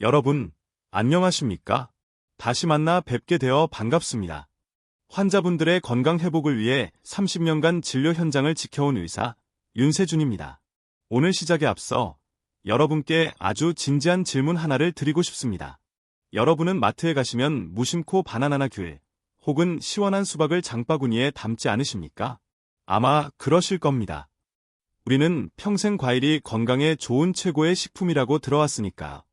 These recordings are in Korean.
여러분, 안녕하십니까? 다시 만나 뵙게 되어 반갑습니다. 환자분들의 건강 회복을 위해 30년간 진료 현장을 지켜온 의사 윤세준입니다. 오늘 시작에 앞서 여러분께 아주 진지한 질문 하나를 드리고 싶습니다. 여러분은 마트에 가시면 무심코 바나나나 귤, 혹은 시원한 수박을 장바구니에 담지 않으십니까? 아마 그러실 겁니다. 우리는 평생 과일이 건강에 좋은 최고의 식품이라고 들어왔으니까.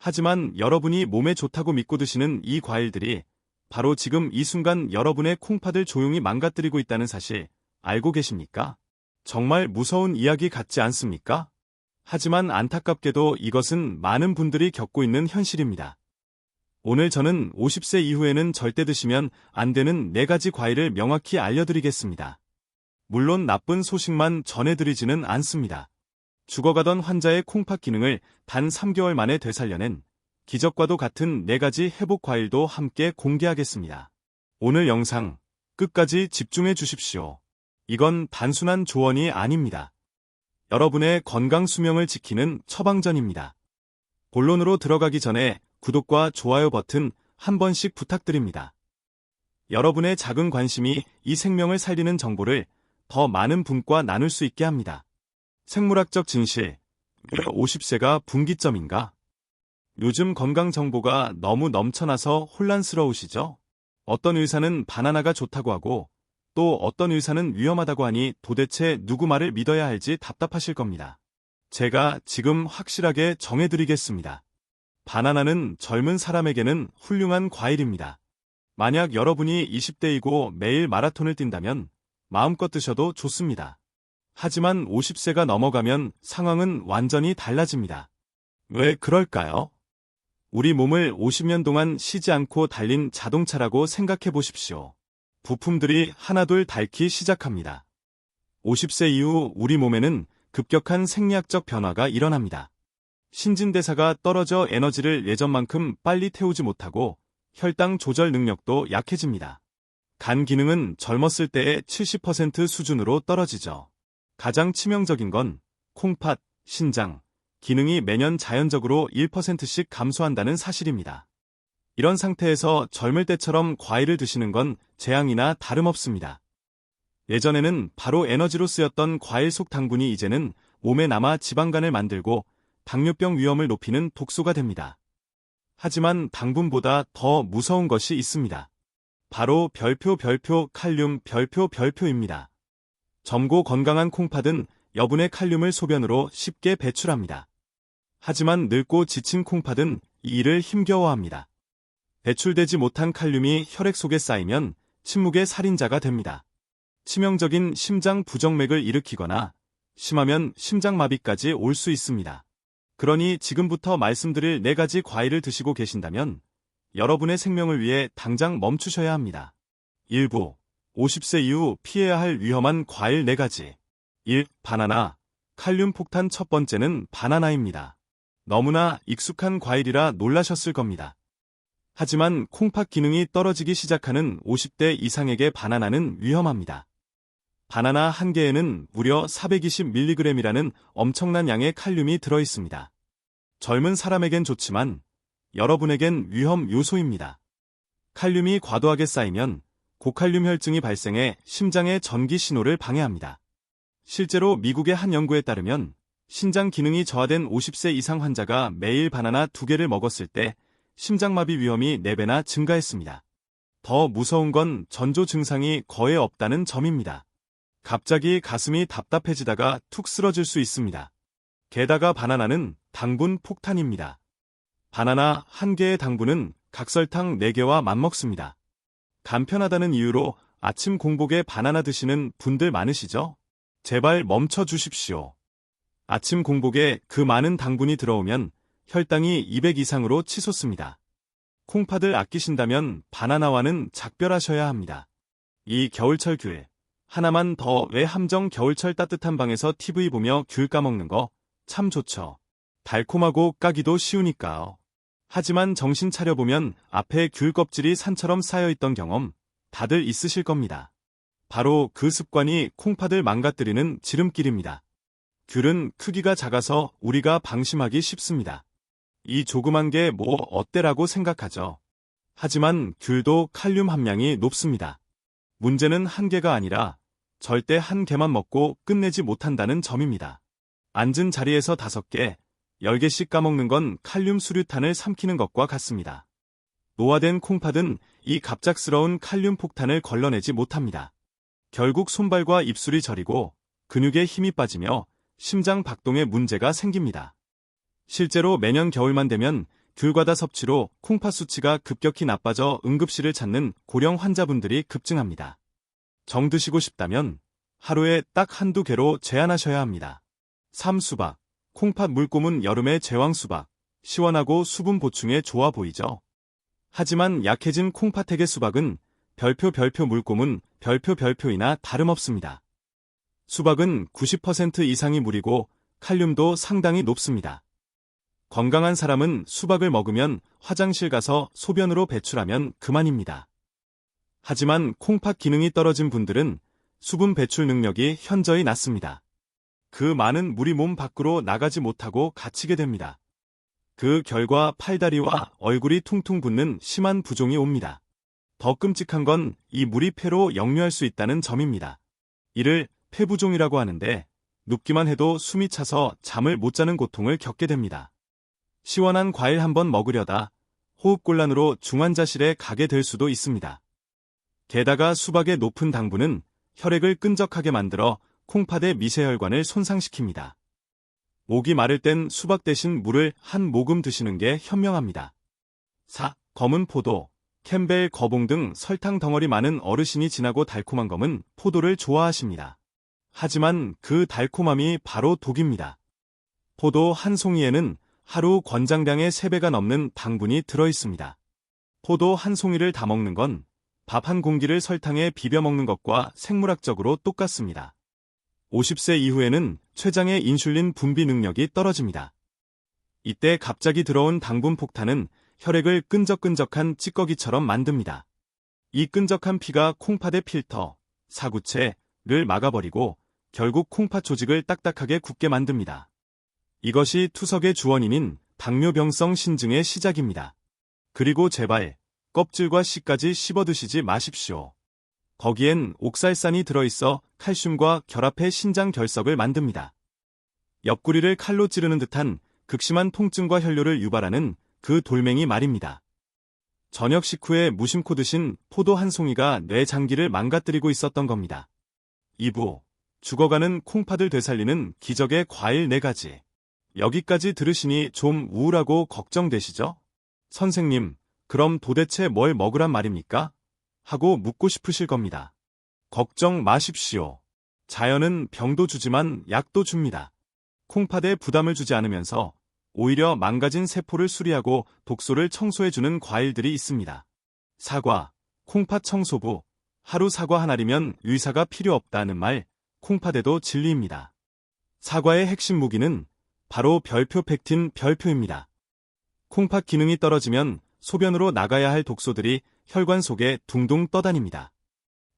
하지만 여러분이 몸에 좋다고 믿고 드시는 이 과일들이 바로 지금 이 순간 여러분의 콩팥을 조용히 망가뜨리고 있다는 사실 알고 계십니까? 정말 무서운 이야기 같지 않습니까? 하지만 안타깝게도 이것은 많은 분들이 겪고 있는 현실입니다. 오늘 저는 50세 이후에는 절대 드시면 안 되는 4가지 과일을 명확히 알려드리겠습니다. 물론 나쁜 소식만 전해드리지는 않습니다. 죽어가던 환자의 콩팥 기능을 단 3개월 만에 되살려낸 기적과도 같은 4가지 회복 과일도 함께 공개하겠습니다. 오늘 영상 끝까지 집중해 주십시오. 이건 단순한 조언이 아닙니다. 여러분의 건강 수명을 지키는 처방전입니다. 본론으로 들어가기 전에 구독과 좋아요 버튼 한 번씩 부탁드립니다. 여러분의 작은 관심이 이 생명을 살리는 정보를 더 많은 분과 나눌 수 있게 합니다. 생물학적 진실, 50세가 분기점인가? 요즘 건강 정보가 너무 넘쳐나서 혼란스러우시죠? 어떤 의사는 바나나가 좋다고 하고 또 어떤 의사는 위험하다고 하니 도대체 누구 말을 믿어야 할지 답답하실 겁니다. 제가 지금 확실하게 정해드리겠습니다. 바나나는 젊은 사람에게는 훌륭한 과일입니다. 만약 여러분이 20대이고 매일 마라톤을 뛴다면 마음껏 드셔도 좋습니다. 하지만 50세가 넘어가면 상황은 완전히 달라집니다. 왜 그럴까요? 우리 몸을 50년 동안 쉬지 않고 달린 자동차라고 생각해 보십시오. 부품들이 하나둘 닳기 시작합니다. 50세 이후 우리 몸에는 급격한 생리학적 변화가 일어납니다. 신진대사가 떨어져 에너지를 예전만큼 빨리 태우지 못하고 혈당 조절 능력도 약해집니다. 간 기능은 젊었을 때의 70% 수준으로 떨어지죠. 가장 치명적인 건 콩팥, 신장, 기능이 매년 자연적으로 1%씩 감소한다는 사실입니다. 이런 상태에서 젊을 때처럼 과일을 드시는 건 재앙이나 다름없습니다. 예전에는 바로 에너지로 쓰였던 과일 속 당분이 이제는 몸에 남아 지방간을 만들고 당뇨병 위험을 높이는 독소가 됩니다. 하지만 당분보다 더 무서운 것이 있습니다. 바로 별표 칼륨 별표입니다. 젊고 건강한 콩팥은 여분의 칼륨을 소변으로 쉽게 배출합니다. 하지만 늙고 지친 콩팥은 이 일을 힘겨워합니다. 배출되지 못한 칼륨이 혈액 속에 쌓이면 침묵의 살인자가 됩니다. 치명적인 심장 부정맥을 일으키거나 심하면 심장마비까지 올 수 있습니다. 그러니 지금부터 말씀드릴 4가지 과일을 드시고 계신다면 여러분의 생명을 위해 당장 멈추셔야 합니다. 일부 50세 이후 피해야 할 위험한 과일 4가지. 1. 바나나. 칼륨 폭탄 첫 번째는 바나나입니다. 너무나 익숙한 과일이라 놀라셨을 겁니다. 하지만 콩팥 기능이 떨어지기 시작하는 50대 이상에게 바나나는 위험합니다. 바나나 한 개에는 무려 420mg이라는 엄청난 양의 칼륨이 들어있습니다. 젊은 사람에겐 좋지만 여러분에겐 위험 요소입니다. 칼륨이 과도하게 쌓이면 고칼륨 혈증이 발생해 심장의 전기 신호를 방해합니다. 실제로 미국의 한 연구에 따르면 신장 기능이 저하된 50세 이상 환자가 매일 바나나 2개를 먹었을 때 심장마비 위험이 4배나 증가했습니다. 더 무서운 건 전조 증상이 거의 없다는 점입니다. 갑자기 가슴이 답답해지다가 툭 쓰러질 수 있습니다. 게다가 바나나는 당분 폭탄입니다. 바나나 한 개의 당분은 각설탕 4개와 맞먹습니다. 간편하다는 이유로 아침 공복에 바나나 드시는 분들 많으시죠? 제발 멈춰 주십시오. 아침 공복에 그 많은 당분이 들어오면 혈당이 200 이상으로 치솟습니다. 콩팥을 아끼신다면 바나나와는 작별하셔야 합니다. 이 겨울철 귤 하나만 더. 왜 함정 겨울철 따뜻한 방에서 TV 보며 귤 까먹는 거 참 좋죠. 달콤하고 까기도 쉬우니까요. 하지만 정신 차려보면 앞에 귤 껍질이 산처럼 쌓여있던 경험 다들 있으실 겁니다. 바로 그 습관이 콩팥을 망가뜨리는 지름길입니다. 귤은 크기가 작아서 우리가 방심하기 쉽습니다. 이 조그만 게 뭐 어때라고 생각하죠. 하지만 귤도 칼륨 함량이 높습니다. 문제는 한 개가 아니라 절대 한 개만 먹고 끝내지 못한다는 점입니다. 앉은 자리에서 5개, 10개씩 까먹는 건 칼륨 수류탄을 삼키는 것과 같습니다. 노화된 콩팥은 이 갑작스러운 칼륨 폭탄을 걸러내지 못합니다. 결국 손발과 입술이 저리고 근육에 힘이 빠지며 심장 박동에 문제가 생깁니다. 실제로 매년 겨울만 되면 귤과다 섭취로 콩팥 수치가 급격히 나빠져 응급실을 찾는 고령 환자분들이 급증합니다. 정 드시고 싶다면 하루에 딱 한두 개로 제한하셔야 합니다. 3. 수박. 콩팥 물고문 여름의 제왕수박. 시원하고 수분 보충에 좋아 보이죠? 하지만 약해진 콩팥에게 수박은 별표 물고문 별표이나 다름없습니다. 수박은 90% 이상이 물이고 칼륨도 상당히 높습니다. 건강한 사람은 수박을 먹으면 화장실 가서 소변으로 배출하면 그만입니다. 하지만 콩팥 기능이 떨어진 분들은 수분 배출 능력이 현저히 낮습니다. 그 많은 물이 몸 밖으로 나가지 못하고 갇히게 됩니다. 그 결과 팔다리와 얼굴이 퉁퉁 붓는 심한 부종이 옵니다. 더 끔찍한 건 이 물이 폐로 역류할 수 있다는 점입니다. 이를 폐부종이라고 하는데 눕기만 해도 숨이 차서 잠을 못 자는 고통을 겪게 됩니다. 시원한 과일 한번 먹으려다 호흡곤란으로 중환자실에 가게 될 수도 있습니다. 게다가 수박의 높은 당분은 혈액을 끈적하게 만들어 콩팥의 미세혈관을 손상시킵니다. 목이 마를 땐 수박 대신 물을 한 모금 드시는 게 현명합니다. 4. 검은 포도, 캠벨, 거봉 등 설탕 덩어리 많은 어르신이 진하고 달콤한 검은 포도를 좋아하십니다. 하지만 그 달콤함이 바로 독입니다. 포도 한 송이에는 하루 권장량의 3배가 넘는 당분이 들어있습니다. 포도 한 송이를 다 먹는 건 밥 한 공기를 설탕에 비벼 먹는 것과 생물학적으로 똑같습니다. 50세 이후에는 췌장의 인슐린 분비 능력이 떨어집니다. 이때 갑자기 들어온 당분 폭탄은 혈액을 끈적끈적한 찌꺼기처럼 만듭니다. 이 끈적한 피가 콩팥의 필터, 사구체를 막아버리고 결국 콩팥 조직을 딱딱하게 굳게 만듭니다. 이것이 투석의 주원인인 당뇨병성 신증의 시작입니다. 그리고 제발 껍질과 씨까지 씹어 드시지 마십시오. 거기엔 옥살산이 들어있어 칼슘과 결합해 신장 결석을 만듭니다. 옆구리를 칼로 찌르는 듯한 극심한 통증과 혈뇨를 유발하는 그 돌멩이 말입니다. 저녁 식후에 무심코 드신 포도 한 송이가 뇌 장기를 망가뜨리고 있었던 겁니다. 2부. 죽어가는 콩팥을 되살리는 기적의 과일 4가지. 여기까지 들으시니 좀 우울하고 걱정되시죠? 선생님, 그럼 도대체 뭘 먹으란 말입니까? 하고 묻고 싶으실 겁니다. 걱정 마십시오. 자연은 병도 주지만 약도 줍니다. 콩팥에 부담을 주지 않으면서 오히려 망가진 세포를 수리하고 독소를 청소해주는 과일들이 있습니다. 사과, 콩팥 청소부. 하루 사과 하나리면 의사가 필요 없다는 말, 콩팥에도 진리입니다. 사과의 핵심 무기는 바로 별표 펙틴 별표입니다. 콩팥 기능이 떨어지면 소변으로 나가야 할 독소들이 혈관 속에 둥둥 떠다닙니다.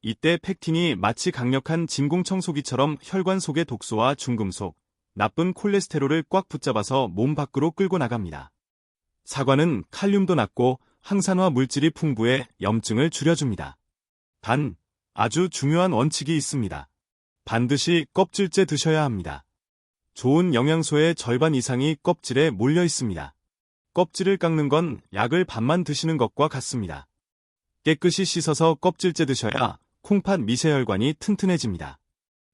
이때 펙틴이 마치 강력한 진공청소기처럼 혈관 속의 독소와 중금속, 나쁜 콜레스테롤을 꽉 붙잡아서 몸 밖으로 끌고 나갑니다. 사과는 칼륨도 낮고 항산화 물질이 풍부해 염증을 줄여줍니다. 단, 아주 중요한 원칙이 있습니다. 반드시 껍질째 드셔야 합니다. 좋은 영양소의 절반 이상이 껍질에 몰려 있습니다. 껍질을 깎는 건 약을 반만 드시는 것과 같습니다. 깨끗이 씻어서 껍질째 드셔야 콩팥 미세혈관이 튼튼해집니다.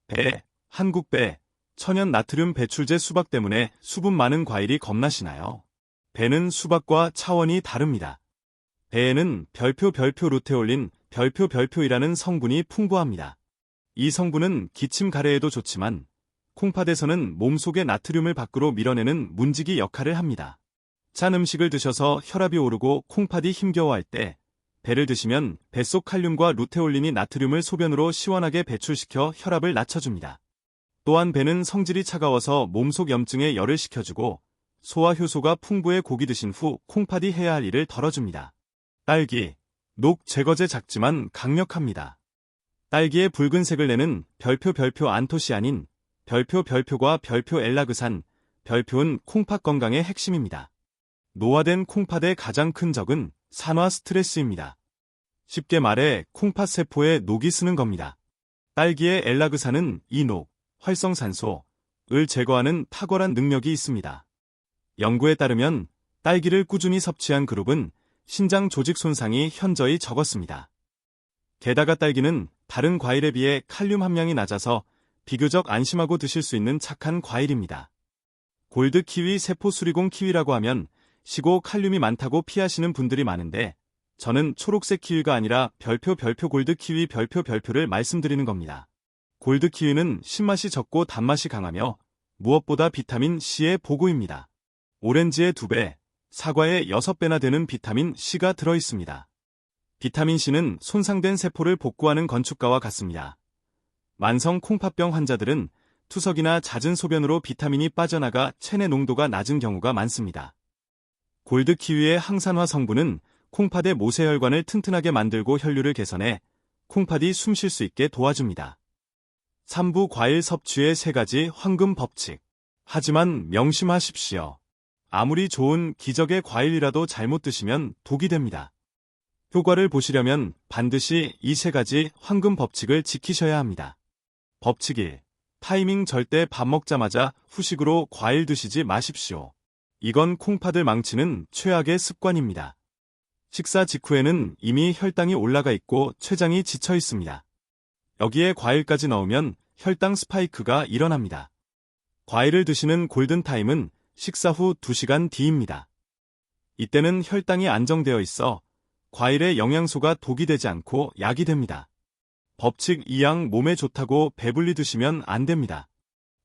배, 한국배, 천연 나트륨 배출제 수박 때문에 수분 많은 과일이 겁나시나요? 배는 수박과 차원이 다릅니다. 배에는 별표 루테올린 별표이라는 성분이 풍부합니다. 이 성분은 기침 가래에도 좋지만 콩팥에서는 몸속의 나트륨을 밖으로 밀어내는 문지기 역할을 합니다. 짠 음식을 드셔서 혈압이 오르고 콩팥이 힘겨워할 때 배를 드시면 뱃속 칼륨과 루테올린이 나트륨을 소변으로 시원하게 배출시켜 혈압을 낮춰줍니다. 또한 배는 성질이 차가워서 몸속 염증에 열을 식혀주고 소화 효소가 풍부해 고기 드신 후 콩팥이 해야 할 일을 덜어줍니다. 딸기, 녹 제거제 작지만 강력합니다. 딸기의 붉은색을 내는 별표 안토시아닌, 별표과 별표 엘라그산, 별표는 콩팥 건강의 핵심입니다. 노화된 콩팥의 가장 큰 적은 산화 스트레스입니다. 쉽게 말해 콩팥 세포에 녹이 스는 겁니다. 딸기의 엘라그산은 이 녹, 활성산소를 제거하는 탁월한 능력이 있습니다. 연구에 따르면 딸기를 꾸준히 섭취한 그룹은 신장 조직 손상이 현저히 적었습니다. 게다가 딸기는 다른 과일에 비해 칼륨 함량이 낮아서 비교적 안심하고 드실 수 있는 착한 과일입니다. 골드 키위 세포 수리공 키위라고 하면 시고 칼륨이 많다고 피하시는 분들이 많은데 저는 초록색 키위가 아니라 별표 골드 키위 별표를 말씀드리는 겁니다. 골드 키위는 신맛이 적고 단맛이 강하며 무엇보다 비타민 C의 보고입니다. 오렌지의 2배, 사과의 6배나 되는 비타민 C가 들어있습니다. 비타민 C는 손상된 세포를 복구하는 건축가와 같습니다. 만성 콩팥병 환자들은 투석이나 잦은 소변으로 비타민이 빠져나가 체내 농도가 낮은 경우가 많습니다. 골드 키위의 항산화 성분은 콩팥의 모세혈관을 튼튼하게 만들고 혈류를 개선해 콩팥이 숨 쉴 수 있게 도와줍니다. 3부 과일 섭취의 3가지 황금 법칙. 하지만 명심하십시오. 아무리 좋은 기적의 과일이라도 잘못 드시면 독이 됩니다. 효과를 보시려면 반드시 이 3가지 황금 법칙을 지키셔야 합니다. 법칙 1. 타이밍 절대 밥 먹자마자 후식으로 과일 드시지 마십시오. 이건 콩팥을 망치는 최악의 습관입니다. 식사 직후에는 이미 혈당이 올라가 있고 췌장이 지쳐 있습니다. 여기에 과일까지 넣으면 혈당 스파이크가 일어납니다. 과일을 드시는 골든타임은 식사 후 2시간 뒤입니다. 이때는 혈당이 안정되어 있어 과일의 영양소가 독이 되지 않고 약이 됩니다. 법칙 2양 몸에 좋다고 배불리 드시면 안 됩니다.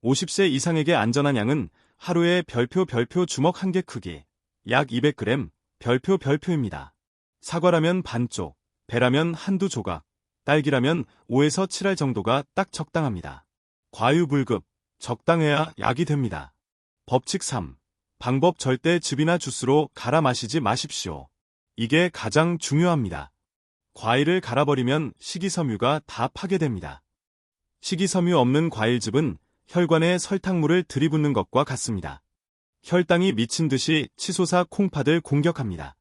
50세 이상에게 안전한 양은 하루에 별표 주먹 1개 크기, 약 200g, 별표입니다. 사과라면 반쪽, 배라면 한두 조각, 딸기라면 5에서 7알 정도가 딱 적당합니다. 과유불급, 적당해야 약이 됩니다. 법칙 3. 방법 절대 즙이나 주스로 갈아 마시지 마십시오. 이게 가장 중요합니다. 과일을 갈아버리면 식이섬유가 다 파괴됩니다. 식이섬유 없는 과일즙은 혈관에 설탕물을 들이붓는 것과 같습니다. 혈당이 미친 듯이 치솟아 콩팥을 공격합니다.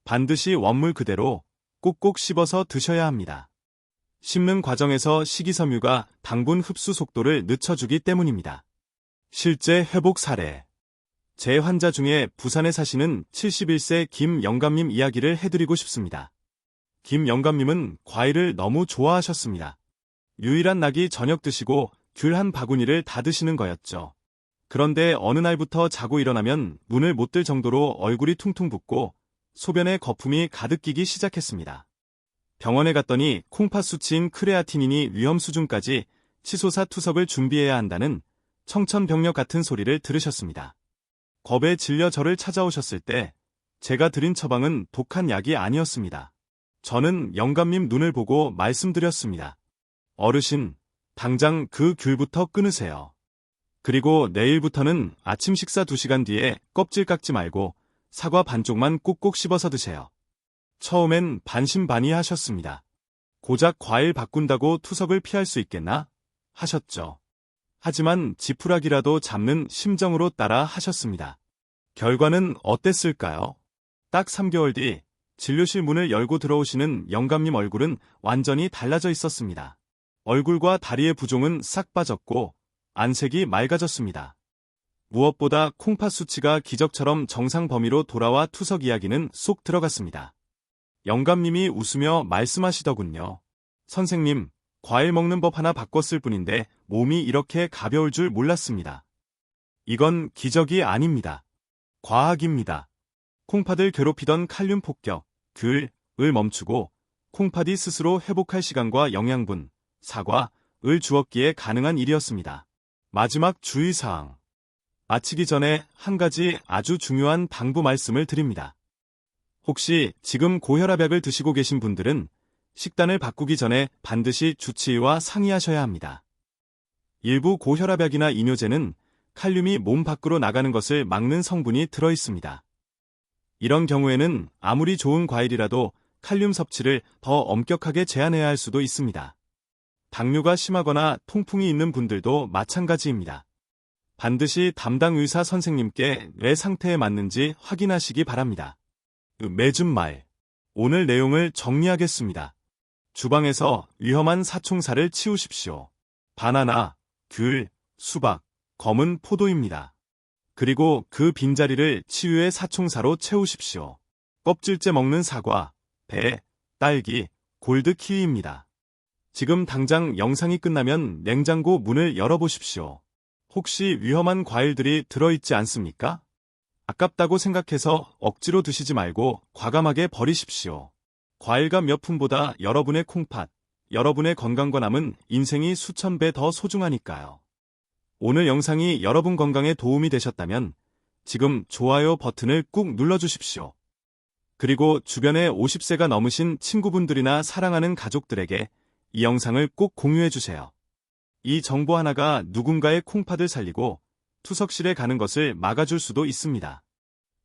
반드시 원물 그대로 꼭꼭 씹어서 드셔야 합니다. 씹는 과정에서 식이섬유가 당분 흡수 속도를 늦춰주기 때문입니다. 실제 회복 사례. 제 환자 중에 부산에 사시는 71세 김영감님 이야기를 해드리고 싶습니다. 김영감님은 과일을 너무 좋아하셨습니다. 유일한 낙이 저녁 드시고 귤 한 바구니를 다 드시는 거였죠. 그런데 어느 날부터 자고 일어나면 눈을 못 뜰 정도로 얼굴이 퉁퉁 붓고 소변에 거품이 가득 끼기 시작했습니다. 병원에 갔더니 콩팥 수치인 크레아티닌이 위험 수준까지 치솟아 투석을 준비해야 한다는 청천벽력 같은 소리를 들으셨습니다. 겁에 질려 저를 찾아오셨을 때 제가 드린 처방은 독한 약이 아니었습니다. 저는 영감님 눈을 보고 말씀드렸습니다. 어르신, 당장 그 귤부터 끊으세요. 그리고 내일부터는 아침 식사 2시간 뒤에 껍질 깎지 말고 사과 반쪽만 꼭꼭 씹어서 드세요. 처음엔 반신반의하셨습니다. 고작 과일 바꾼다고 투석을 피할 수 있겠나? 하셨죠. 하지만 지푸라기라도 잡는 심정으로 따라 하셨습니다. 결과는 어땠을까요? 딱 3개월 뒤 진료실 문을 열고 들어오시는 영감님 얼굴은 완전히 달라져 있었습니다. 얼굴과 다리의 부종은 싹 빠졌고 안색이 맑아졌습니다. 무엇보다 콩팥 수치가 기적처럼 정상 범위로 돌아와 투석 이야기는 쏙 들어갔습니다. 영감님이 웃으며 말씀하시더군요. 선생님, 과일 먹는 법 하나 바꿨을 뿐인데 몸이 이렇게 가벼울 줄 몰랐습니다. 이건 기적이 아닙니다. 과학입니다. 콩팥을 괴롭히던 칼륨 폭격, 귤을 멈추고 콩팥이 스스로 회복할 시간과 영양분, 사과를 주었기에 가능한 일이었습니다. 마지막 주의사항. 마치기 전에 한 가지 아주 중요한 당부 말씀을 드립니다. 혹시 지금 고혈압약을 드시고 계신 분들은 식단을 바꾸기 전에 반드시 주치의와 상의하셔야 합니다. 일부 고혈압약이나 이뇨제는 칼륨이 몸 밖으로 나가는 것을 막는 성분이 들어있습니다. 이런 경우에는 아무리 좋은 과일이라도 칼륨 섭취를 더 엄격하게 제한해야 할 수도 있습니다. 당뇨가 심하거나 통풍이 있는 분들도 마찬가지입니다. 반드시 담당 의사 선생님께 뇌 상태에 맞는지 확인하시기 바랍니다. 맺은 말. 오늘 내용을 정리하겠습니다. 주방에서 위험한 사총사를 치우십시오. 바나나, 귤, 수박, 검은 포도입니다. 그리고 그 빈자리를 치유의 사총사로 채우십시오. 껍질째 먹는 사과, 배, 딸기, 골드 키위입니다. 지금 당장 영상이 끝나면 냉장고 문을 열어보십시오. 혹시 위험한 과일들이 들어있지 않습니까? 아깝다고 생각해서 억지로 드시지 말고 과감하게 버리십시오. 과일과 몇 푼보다 여러분의 콩팥, 여러분의 건강과 남은 인생이 수천 배 더 소중하니까요. 오늘 영상이 여러분 건강에 도움이 되셨다면 지금 좋아요 버튼을 꾹 눌러주십시오. 그리고 주변에 50세가 넘으신 친구분들이나 사랑하는 가족들에게 이 영상을 꼭 공유해주세요. 이 정보 하나가 누군가의 콩팥을 살리고 투석실에 가는 것을 막아줄 수도 있습니다.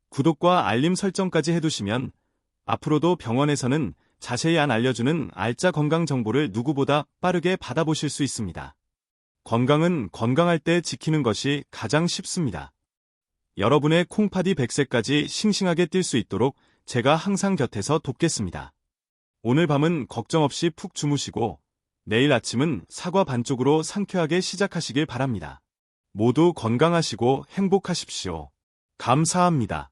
구독과 알림 설정까지 해두시면 앞으로도 병원에서는 자세히 안 알려주는 알짜 건강 정보를 누구보다 빠르게 받아보실 수 있습니다. 건강은 건강할 때 지키는 것이 가장 쉽습니다. 여러분의 콩팥이 100세까지 싱싱하게 뛸 수 있도록 제가 항상 곁에서 돕겠습니다. 오늘 밤은 걱정 없이 푹 주무시고 내일 아침은 사과 반쪽으로 상쾌하게 시작하시길 바랍니다. 모두 건강하시고 행복하십시오. 감사합니다.